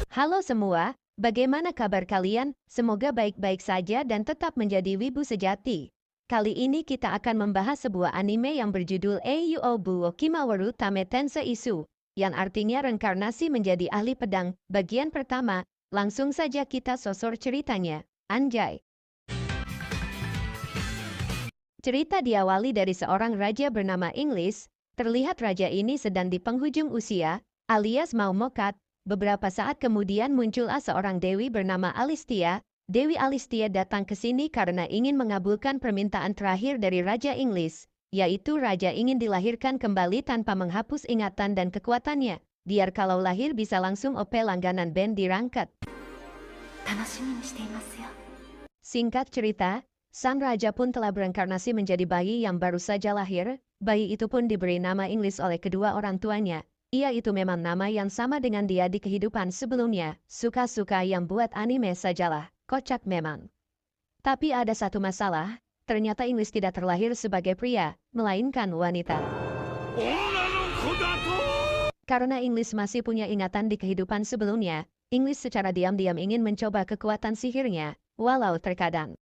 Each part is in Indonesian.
Halo semua, bagaimana kabar kalian? Semoga baik-baik saja dan tetap menjadi wibu sejati. Kali ini kita akan membahas sebuah anime yang berjudul Eiyou Buo Kimawaru Tame Tensei Isu, yang artinya reinkarnasi menjadi ahli pedang. Bagian pertama, langsung saja kita sosor ceritanya. Anjay. Cerita diawali dari seorang raja bernama Inglis. Terlihat raja ini sedang di penghujung usia, alias mau mokat. Beberapa saat kemudian muncullah seorang dewi bernama Alistia. Dewi Alistia datang ke sini karena ingin mengabulkan permintaan terakhir dari Raja Inglis, yaitu raja ingin dilahirkan kembali tanpa menghapus ingatan dan kekuatannya, biar kalau lahir bisa langsung OP langganan band dirangkat. Singkat cerita, sang raja pun telah bereinkarnasi menjadi bayi yang baru saja lahir. Bayi itu pun diberi nama Inglis oleh kedua orang tuanya. Ia itu memang nama yang sama dengan dia di kehidupan sebelumnya. Suka-suka yang buat anime sajalah. Kocak memang. Tapi ada satu masalah. Ternyata Inglis tidak terlahir sebagai pria, melainkan wanita. Karena Inglis masih punya ingatan di kehidupan sebelumnya, Inglis secara diam-diam ingin mencoba kekuatan sihirnya, walau terkadang.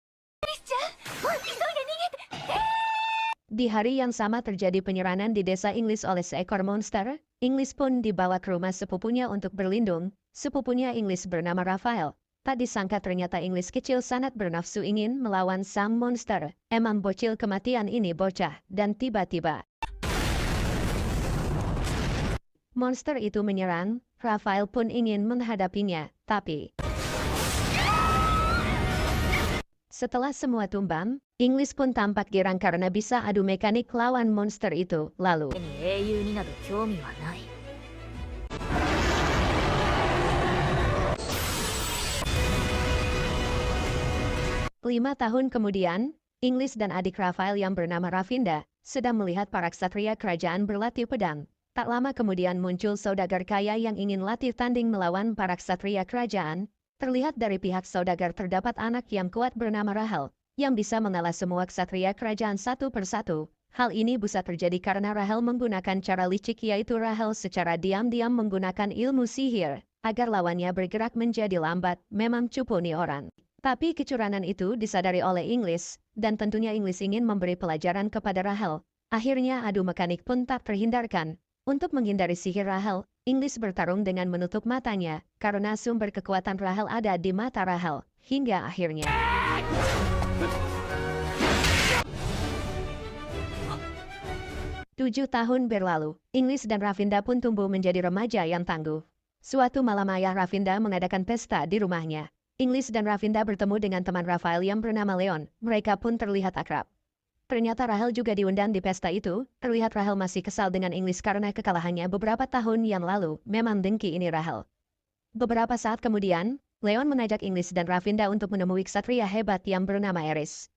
Di hari yang sama terjadi penyerangan di desa Inglis oleh seekor monster. Inglis pun dibawa ke rumah sepupunya untuk berlindung. Sepupunya Inglis bernama Raphael. Tak disangka ternyata Inglis kecil sangat bernafsu ingin melawan sang monster. Emang bocil kematian ini bocah, dan tiba-tiba monster itu menyerang. Raphael pun ingin menghadapinya, tapi setelah semua tumbang, Inglis pun tampak girang karena bisa adu mekanik lawan monster itu. Lalu 5 tahun kemudian, Inglis dan adik Raphael yang bernama Rafinda sedang melihat para ksatria kerajaan berlatih pedang. Tak lama kemudian muncul saudagar kaya yang ingin latih tanding melawan para ksatria kerajaan. Terlihat dari pihak saudagar terdapat anak yang kuat bernama Rahel, yang bisa mengalah semua ksatria kerajaan satu persatu. Hal ini bisa terjadi karena Rahel menggunakan cara licik, yaitu Rahel secara diam-diam menggunakan ilmu sihir, agar lawannya bergerak menjadi lambat. Memang cupu nih orang. Tapi kecurangan itu disadari oleh Inglis, dan tentunya Inglis ingin memberi pelajaran kepada Rahel. Akhirnya adu mekanik pun tak terhindarkan. Untuk menghindari sihir Rahel, Inglis bertarung dengan menutup matanya, karena sumber kekuatan Rahel ada di mata Rahel, hingga akhirnya 7 tahun berlalu, Inglis dan Rafinda pun tumbuh menjadi remaja yang tangguh. Suatu malam ayah Rafinda mengadakan pesta di rumahnya. Inglis dan Rafinda bertemu dengan teman Raphael yang bernama Leon. Mereka pun terlihat akrab. Ternyata Rahel juga diundang di pesta itu. Terlihat Rahel masih kesal dengan Inglis karena kekalahannya beberapa tahun yang lalu. Memang dengki ini Rahel. Beberapa saat kemudian, Leon mengajak Inglis dan Rafinda untuk menemui ksatria hebat yang bernama Eris.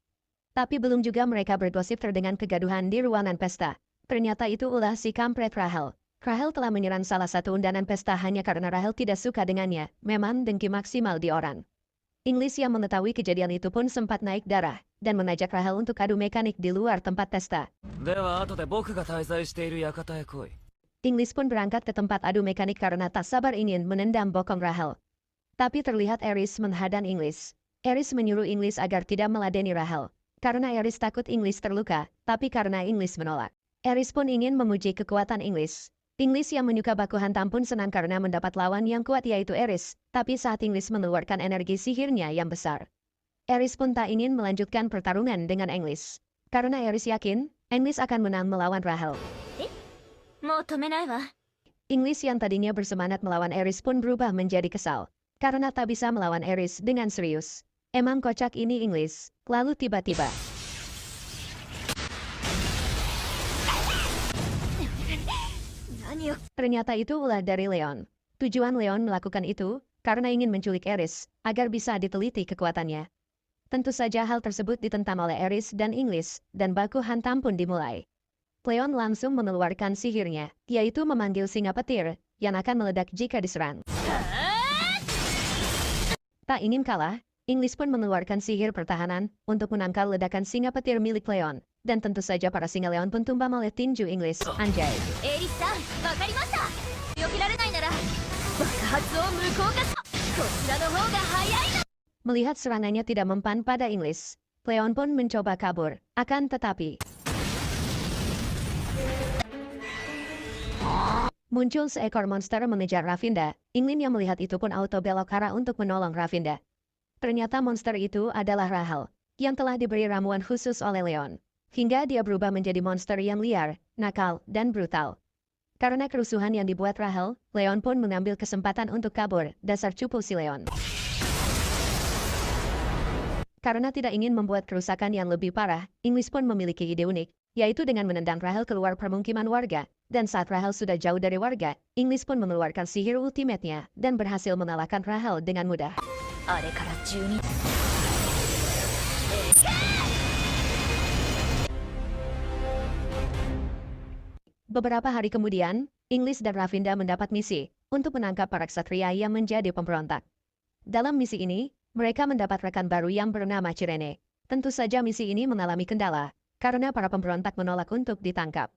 Tapi belum juga mereka bergosip terdengar kegaduhan di ruangan pesta. Ternyata itu ulah si kampret Rahel. Rahel telah menyerang salah satu undangan pesta hanya karena Rahel tidak suka dengannya. Memang dengki maksimal di orang. Inglis yang mengetahui kejadian itu pun sempat naik darah dan mengajak Rahel untuk adu mekanik di luar tempat pesta. Inglis pun berangkat ke tempat adu mekanik karena tak sabar ingin menendang bokong Rahel. Tapi terlihat Eris menghadang Inglis. Eris menyuruh Inglis agar tidak meladeni Rahel. Karena Eris takut Inglis terluka, tapi karena Inglis menolak. Eris pun ingin memuji kekuatan Inglis. Inglis yang menyuka baku hantam pun senang karena mendapat lawan yang kuat, yaitu Eris. Tapi saat Inglis mengeluarkan energi sihirnya yang besar, Eris pun tak ingin melanjutkan pertarungan dengan Inglis. Karena Eris yakin, Inglis akan menang melawan Rahel. Inglis yang tadinya bersemangat melawan Eris pun berubah menjadi kesal. Karena tak bisa melawan Eris dengan serius. Emang kocak ini Inglis. Lalu tiba-tiba ternyata itu ulah dari Leon. Tujuan Leon melakukan itu karena ingin menculik Eris agar bisa diteliti kekuatannya. Tentu saja hal tersebut ditentang oleh Eris dan Inglis, dan baku hantam pun dimulai. Leon langsung mengeluarkan sihirnya, yaitu memanggil singa petir yang akan meledak jika diserang. Tak ingin kalah, Inglis pun mengeluarkan sihir pertahanan untuk menangkal ledakan singa petir milik Leon. dan tentu saja para singa leon pun tumbang oleh tinju Inggris. Anjay. エリスさん、わかりました。避けられないなら爆発を無効化し、こちらの方が早いな。 Melihat serangannya tidak mempan pada Inggris, Leon pun mencoba kabur. Akan tetapi muncul seekor monster mengejar Rafinda. Inglin yang melihat itu pun auto belok arah untuk menolong Rafinda. Ternyata monster itu adalah Rahel, yang telah diberi ramuan khusus oleh Leon, hingga dia berubah menjadi monster yang liar, nakal, dan brutal. Karena kerusuhan yang dibuat Rahel, Leon pun mengambil kesempatan untuk kabur. Dasar cupu si Leon. Karena tidak ingin membuat kerusakan yang lebih parah, Inggris pun memiliki ide unik, yaitu dengan menendang Rahel keluar permukiman warga. Dan saat Rahel sudah jauh dari warga, Inggris pun mengeluarkan sihir ultimate-nya dan berhasil mengalahkan Rahel dengan mudah. あれから12 Beberapa hari kemudian, Inggris dan Rafinda mendapat misi untuk menangkap para ksatria yang menjadi pemberontak. Dalam misi ini, mereka mendapat rekan baru yang bernama Cirene. Tentu saja misi ini mengalami kendala, karena para pemberontak menolak untuk ditangkap.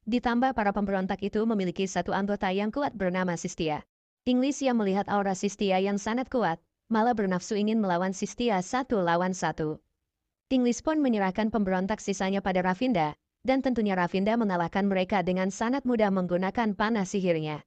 Ditambah para pemberontak itu memiliki satu anggota yang kuat bernama Sistia. Inggris yang melihat aura Sistia yang sangat kuat, malah bernafsu ingin melawan Sistia 1 lawan 1. Inggris pun menyerahkan pemberontak sisanya pada Rafinda, dan tentunya Rafinda mengalahkan mereka dengan sangat mudah menggunakan panah sihirnya.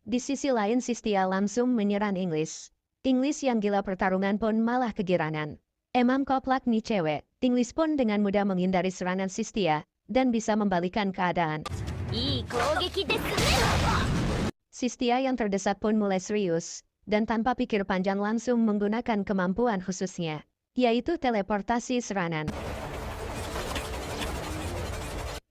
Di sisi lain Sistia langsung menyerang Inggris. Inggris yang gila pertarungan pun malah kegiranan. Emang koplak nih cewek. Inggris pun dengan mudah menghindari serangan Sistia dan bisa membalikan keadaan. いい攻撃ですね。 Sistia yang terdesak pun mulai serius, dan tanpa pikir panjang langsung menggunakan kemampuan khususnya, yaitu teleportasi serangan.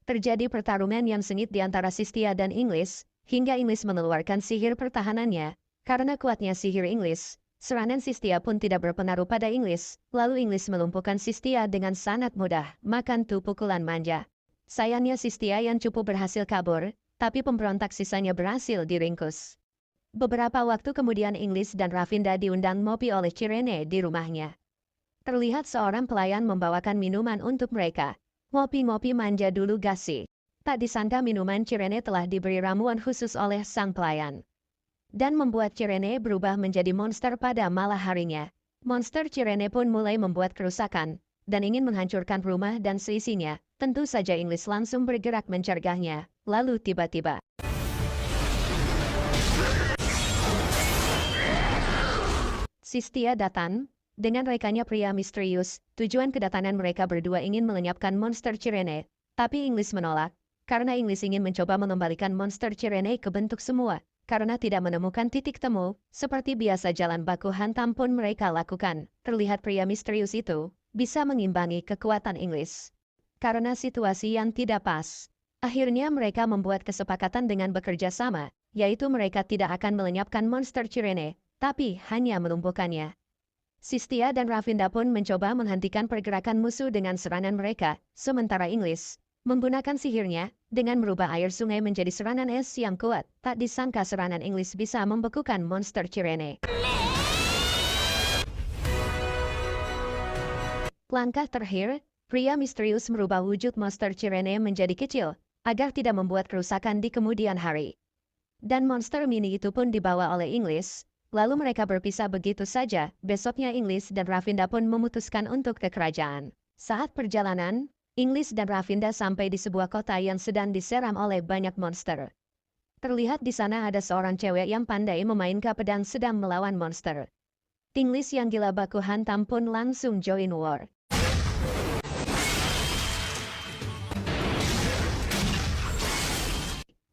Terjadi pertarungan yang sengit di antara Sistia dan Inggris, hingga Inggris mengeluarkan sihir pertahanannya. Karena kuatnya sihir Inggris, serangan Sistia pun tidak berpengaruh pada Inggris, lalu Inggris melumpuhkan Sistia dengan sangat mudah, makan tuh pukulan manja. Sayangnya Sistia yang cupu berhasil kabur, tapi pemberontak sisanya berhasil diringkus. Beberapa waktu kemudian Inggris dan Rafinda diundang ngopi oleh Cirene di rumahnya. Terlihat seorang pelayan membawakan minuman untuk mereka. Ngopi-ngopi manja dulu gasi. Tak disangka minuman Cirene telah diberi ramuan khusus oleh sang pelayan. Dan membuat Cirene berubah menjadi monster pada malam harinya. Monster Cirene pun mulai membuat kerusakan, dan ingin menghancurkan rumah dan seisinya. Tentu saja Inggris langsung bergerak mencegahnya, lalu tiba-tiba Sistia datang, dengan rekannya pria misterius. Tujuan kedatangan mereka berdua ingin melenyapkan monster Cirene, tapi Inggris menolak, karena Inggris ingin mencoba mengembalikan monster Cirene ke bentuk semua, karena tidak menemukan titik temu, seperti biasa jalan baku hantam pun mereka lakukan. Terlihat pria misterius itu bisa mengimbangi kekuatan Inggris. Karena situasi yang tidak pas, akhirnya mereka membuat kesepakatan dengan bekerja sama, yaitu mereka tidak akan melenyapkan monster Cirene, tapi hanya melumpuhkannya. Sistia dan Rafinda pun mencoba menghentikan pergerakan musuh dengan serangan mereka, sementara Inggris menggunakan sihirnya dengan merubah air sungai menjadi serangan es yang kuat. Tak disangka serangan Inggris bisa membekukan monster Cirene. Langkah terakhir, pria misterius merubah wujud monster Cirene menjadi kecil, agar tidak membuat kerusakan di kemudian hari. Dan monster mini itu pun dibawa oleh Inggris. Lalu mereka berpisah begitu saja. Besoknya Inggris dan Rafinda pun memutuskan untuk ke kerajaan. Saat perjalanan, Inggris dan Rafinda sampai di sebuah kota yang sedang diserang oleh banyak monster. Terlihat di sana ada seorang cewek yang pandai memainkan pedang sedang melawan monster. Inggris yang gila baku hantam pun langsung join war.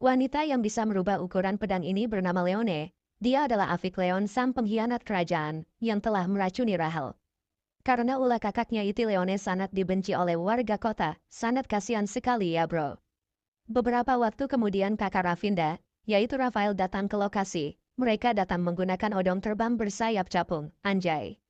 Wanita yang bisa merubah ukuran pedang ini bernama Leone. Dia adalah Afik Leon, sang pengkhianat kerajaan, yang telah meracuni Rahel. Karena ulah kakaknya itu Leone sangat dibenci oleh warga kota, sangat kasihan sekali ya bro. Beberapa waktu kemudian kakak Rafinda, yaitu Rafael datang ke lokasi. Mereka datang menggunakan odong terbang bersayap capung, anjay.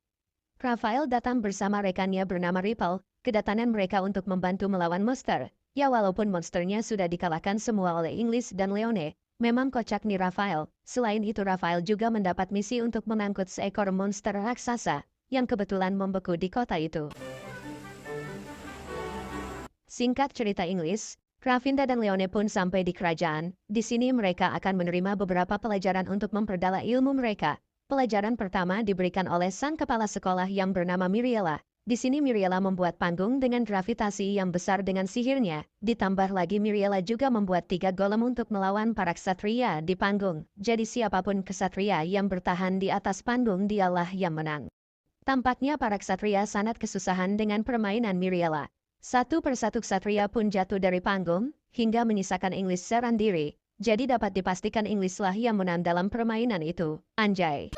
Rafael datang bersama rekannya bernama Ripple, kedatangan mereka untuk membantu melawan monster. Ya walaupun monsternya sudah dikalahkan semua oleh Inggris dan Leone, memang kocak nih Rafael. Selain itu Rafael juga mendapat misi untuk mengangkut seekor monster raksasa, yang kebetulan membeku di kota itu. Singkat cerita Inggris, Rafinda dan Leone pun sampai di kerajaan. Di sini mereka akan menerima beberapa pelajaran untuk memperdalam ilmu mereka. Pelajaran pertama diberikan oleh sang kepala sekolah yang bernama Miriela. Di sini Miriela membuat panggung dengan gravitasi yang besar dengan sihirnya. Ditambah lagi Miriela juga membuat 3 golem untuk melawan para ksatria di panggung. Jadi siapapun ksatria yang bertahan di atas panggung dialah yang menang. Tampaknya para ksatria sangat kesusahan dengan permainan Miriela. Satu persatu ksatria pun jatuh dari panggung, hingga menyisakan Inggris serang diri. Jadi dapat dipastikan Inggrislah yang menang dalam permainan itu. Anjay.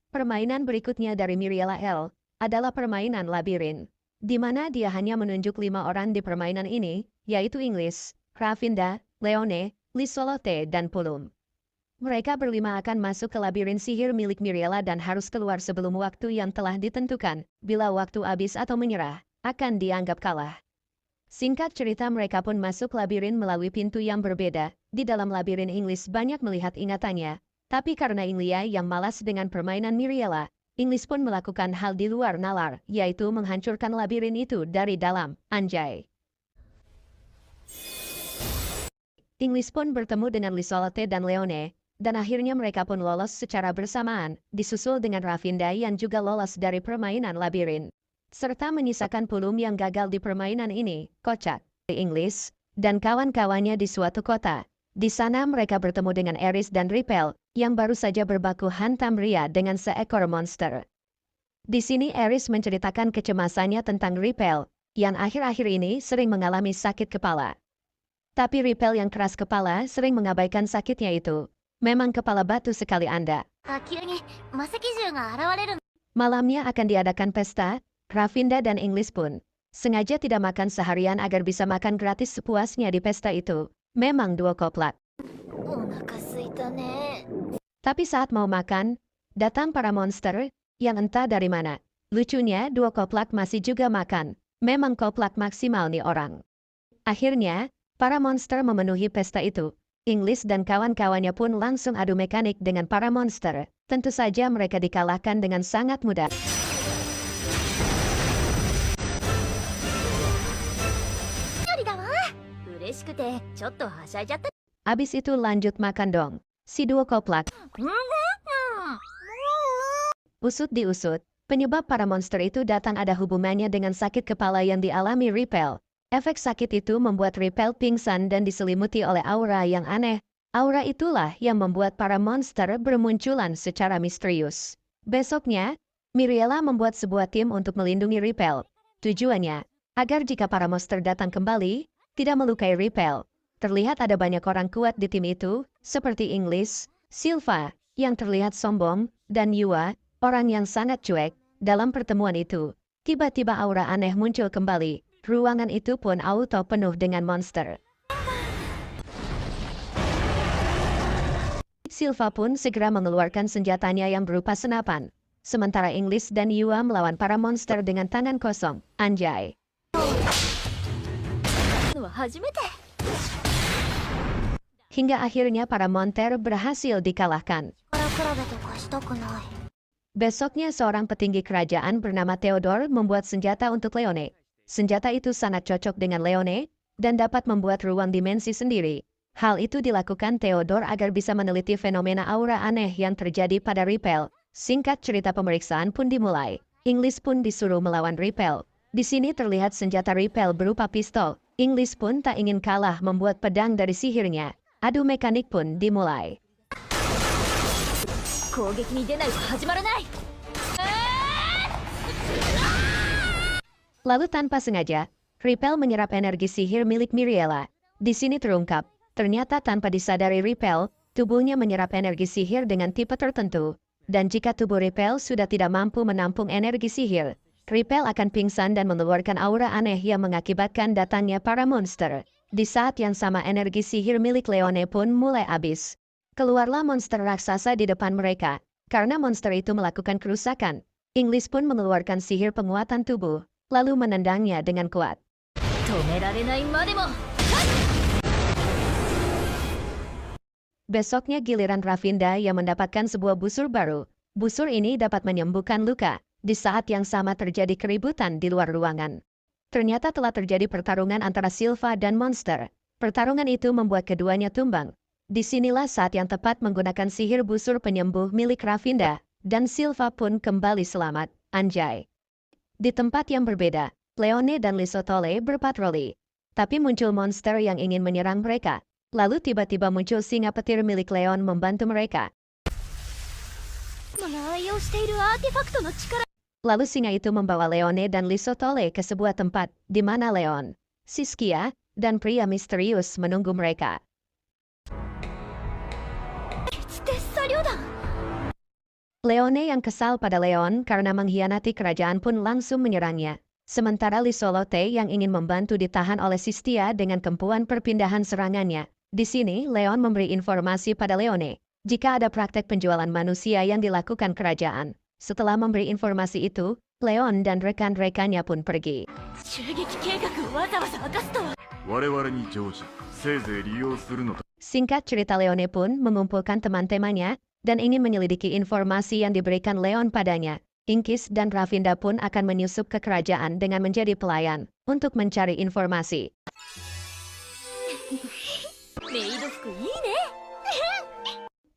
Permainan berikutnya dari Miriela L. adalah permainan labirin, di mana dia hanya menunjuk 5 orang di permainan ini, yaitu Inggris, Rafinda, Leone, Lisolote, dan Pulum. Mereka berlima akan masuk ke labirin sihir milik Miriela dan harus keluar sebelum waktu yang telah ditentukan. Bila waktu habis atau menyerah, akan dianggap kalah. Singkat cerita mereka pun masuk labirin melalui pintu yang berbeda. Di dalam labirin Inggris banyak melihat ingatannya. Tapi karena Inglia yang malas dengan permainan Miriela, Inggris pun melakukan hal di luar nalar, yaitu menghancurkan labirin itu dari dalam. Anjay. Inggris pun bertemu dengan Lisolote dan Leone, dan akhirnya mereka pun lolos secara bersamaan, disusul dengan Rafinda yang juga lolos dari permainan labirin. Serta menyisakan Pulum yang gagal di permainan ini, kocak. Inggris dan kawan-kawannya di suatu kota. Di sana mereka bertemu dengan Eris dan Ripel, yang baru saja berbaku hantam Ria dengan seekor monster. Di sini Eris menceritakan kecemasannya tentang Ripel, yang akhir-akhir ini sering mengalami sakit kepala. Tapi Ripel yang keras kepala sering mengabaikan sakitnya itu. Memang kepala batu sekali Anda. Malamnya akan diadakan pesta, Rafinda dan Inggris pun sengaja tidak makan seharian agar bisa makan gratis sepuasnya di pesta itu. Memang 2 koplak. Tapi saat mau makan, datang para monster, yang entah dari mana. Lucunya 2 koplak masih juga makan. Memang koplak maksimal nih orang. Akhirnya, para monster memenuhi pesta itu. Inggris dan kawan-kawannya pun langsung adu mekanik dengan para monster. Tentu saja mereka dikalahkan dengan sangat mudah. Abis itu lanjut makan dong. Si 2 koplak. Usut diusut, penyebab para monster itu datang ada hubungannya dengan sakit kepala yang dialami Ripel. Efek sakit itu membuat Ripel pingsan dan diselimuti oleh aura yang aneh. Aura itulah yang membuat para monster bermunculan secara misterius. Besoknya, Miriela membuat sebuah tim untuk melindungi Ripel. Tujuannya, agar jika para monster datang kembali, tidak melukai Ripel. Terlihat ada banyak orang kuat di tim itu, seperti Inggris, Silva, yang terlihat sombong, dan Yua, orang yang sangat cuek. Dalam pertemuan itu, tiba-tiba aura aneh muncul kembali. Ruangan itu pun auto penuh dengan monster. Silva pun segera mengeluarkan senjatanya yang berupa senapan. Sementara Inggris dan Yua melawan para monster dengan tangan kosong. Anjay. Hingga akhirnya para monster berhasil dikalahkan. Besoknya seorang petinggi kerajaan bernama Theodore membuat senjata untuk Leone. Senjata itu sangat cocok dengan Leone, dan dapat membuat ruang dimensi sendiri. Hal itu dilakukan Theodore agar bisa meneliti fenomena aura aneh yang terjadi pada Ripel. Singkat cerita pemeriksaan pun dimulai. Inggris pun disuruh melawan Ripel. Di sini terlihat senjata Ripel berupa pistol. Inggris pun tak ingin kalah membuat pedang dari sihirnya. Adu mekanik pun dimulai. Lalu tanpa sengaja, Ripel menyerap energi sihir milik Miriela. Di sini terungkap, ternyata tanpa disadari Ripel, tubuhnya menyerap energi sihir dengan tipe tertentu. Dan jika tubuh Ripel sudah tidak mampu menampung energi sihir, Ripel akan pingsan dan mengeluarkan aura aneh yang mengakibatkan datangnya para monster. Di saat yang sama energi sihir milik Leone pun mulai habis. Keluarlah monster raksasa di depan mereka. Karena monster itu melakukan kerusakan, Inggris pun mengeluarkan sihir penguatan tubuh, lalu menendangnya dengan kuat. Besoknya giliran Rafinda yang mendapatkan sebuah busur baru. Busur ini dapat menyembuhkan luka. Di saat yang sama terjadi keributan di luar ruangan. Ternyata telah terjadi pertarungan antara Silva dan Monster. Pertarungan itu membuat keduanya tumbang. Disinilah saat yang tepat menggunakan sihir busur penyembuh milik Rafinda, dan Silva pun kembali selamat, anjay. Di tempat yang berbeda, Leone dan Lisotole berpatroli. Tapi muncul monster yang ingin menyerang mereka. Lalu tiba-tiba muncul singa petir milik Leon membantu mereka. Lalu singa itu membawa Leone dan Lisotole ke sebuah tempat, di mana Leon, Siskia, dan pria misterius menunggu mereka. Leone yang kesal pada Leon karena mengkhianati kerajaan pun langsung menyerangnya. Sementara Lisolote yang ingin membantu ditahan oleh Sistia dengan kemampuan perpindahan serangannya. Di sini, Leon memberi informasi pada Leone, jika ada praktek penjualan manusia yang dilakukan kerajaan. Setelah memberi informasi itu, Leon dan rekan-rekannya pun pergi. Singkat cerita, Leone pun mengumpulkan teman-temannya dan ingin menyelidiki informasi yang diberikan Leon padanya. Inkis dan Rafinda pun akan menyusup ke kerajaan dengan menjadi pelayan untuk mencari informasi.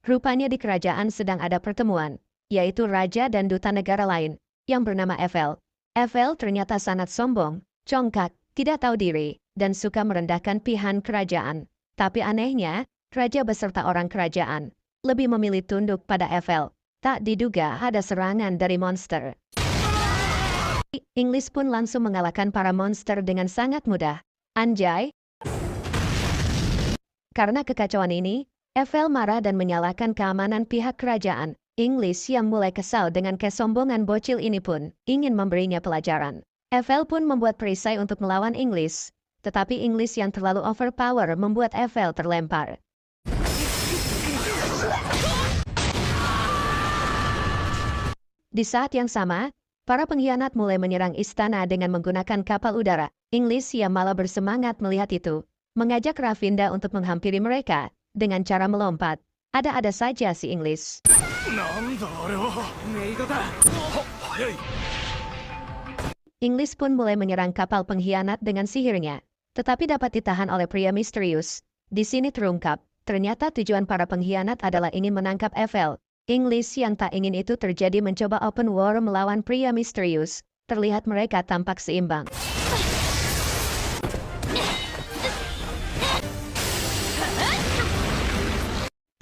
Rupanya di kerajaan sedang ada pertemuan, yaitu raja dan duta negara lain, yang bernama Eiffel. Eiffel ternyata sangat sombong, congkak, tidak tahu diri, dan suka merendahkan pihak kerajaan. Tapi anehnya, raja beserta orang kerajaan lebih memilih tunduk pada Eiffel. Tak diduga ada serangan dari monster. Inggris pun langsung mengalahkan para monster dengan sangat mudah. Anjay! Karena kekacauan ini, Eiffel marah dan menyalahkan keamanan pihak kerajaan. Inggris yang mulai kesal dengan kesombongan bocil ini pun ingin memberinya pelajaran. Eiffel pun membuat perisai untuk melawan Inggris. Tetapi Inggris yang terlalu overpower membuat Eiffel terlempar. Di saat yang sama, para pengkhianat mulai menyerang istana dengan menggunakan kapal udara. Inggris yang malah bersemangat melihat itu, mengajak Rafinda untuk menghampiri mereka dengan cara melompat. Ada-ada saja si Inggris. Inggris pun mulai menyerang kapal pengkhianat dengan sihirnya, tetapi dapat ditahan oleh pria misterius. Di sini terungkap, ternyata tujuan para pengkhianat adalah ingin menangkap Eiffel. Inggris yang tak ingin itu terjadi mencoba open war melawan pria misterius. Terlihat mereka tampak seimbang.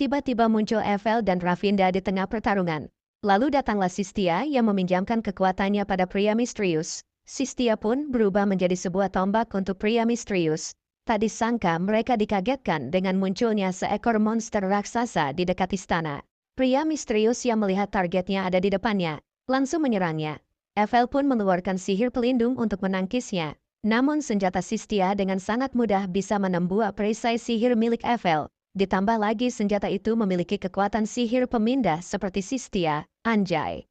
Tiba-tiba muncul Eiffel dan Rafinda di tengah pertarungan. Lalu datanglah Sistia yang meminjamkan kekuatannya pada pria misterius. Sistia pun berubah menjadi sebuah tombak untuk pria misterius. Tak disangka mereka dikagetkan dengan munculnya seekor monster raksasa di dekat istana. Pria misterius yang melihat targetnya ada di depannya, langsung menyerangnya. Eiffel pun mengeluarkan sihir pelindung untuk menangkisnya. Namun senjata Sistia dengan sangat mudah bisa menembus perisai sihir milik Eiffel. Ditambah lagi senjata itu memiliki kekuatan sihir pemindah seperti Sistia, anjay.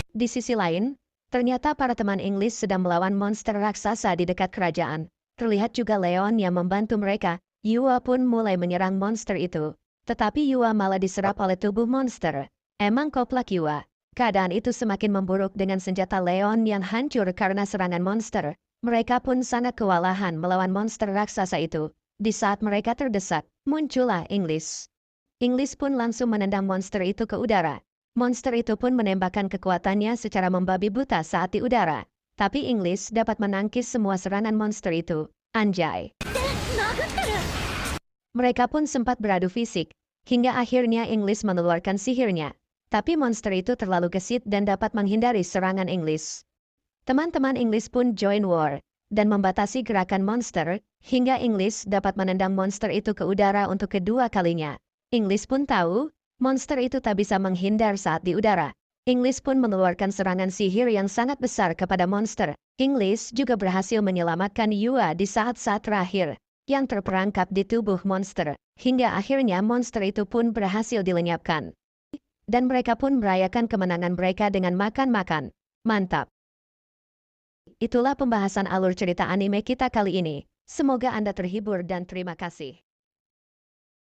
Di sisi lain, ternyata para teman Inggris sedang melawan monster raksasa di dekat kerajaan. Terlihat juga Leon yang membantu mereka. Yua pun mulai menyerang monster itu. Tetapi Yua malah diserap oleh tubuh monster. Emang koplak Yua. Keadaan itu semakin memburuk dengan senjata Leon yang hancur karena serangan monster. Mereka pun sangat kewalahan melawan monster raksasa itu. Di saat mereka terdesak, muncullah Inggris. Inggris pun langsung menendang monster itu ke udara. Monster itu pun menembakkan kekuatannya secara membabi buta saat di udara. Tapi Inggris dapat menangkis semua serangan monster itu. Anjay. Mereka pun sempat beradu fisik, hingga akhirnya Inggris mengeluarkan sihirnya. Tapi monster itu terlalu gesit dan dapat menghindari serangan Inggris. Teman-teman Inggris pun join war, dan membatasi gerakan monster, hingga Inggris dapat menendang monster itu ke udara untuk kedua kalinya. Inggris pun tahu, monster itu tak bisa menghindar saat di udara. Inggris pun mengeluarkan serangan sihir yang sangat besar kepada monster. Inggris juga berhasil menyelamatkan Yua di saat-saat terakhir yang terperangkap di tubuh monster, hingga akhirnya monster itu pun berhasil dilenyapkan. Dan mereka pun merayakan kemenangan mereka dengan makan-makan. Mantap! Itulah pembahasan alur cerita anime kita kali ini. Semoga Anda terhibur dan terima kasih.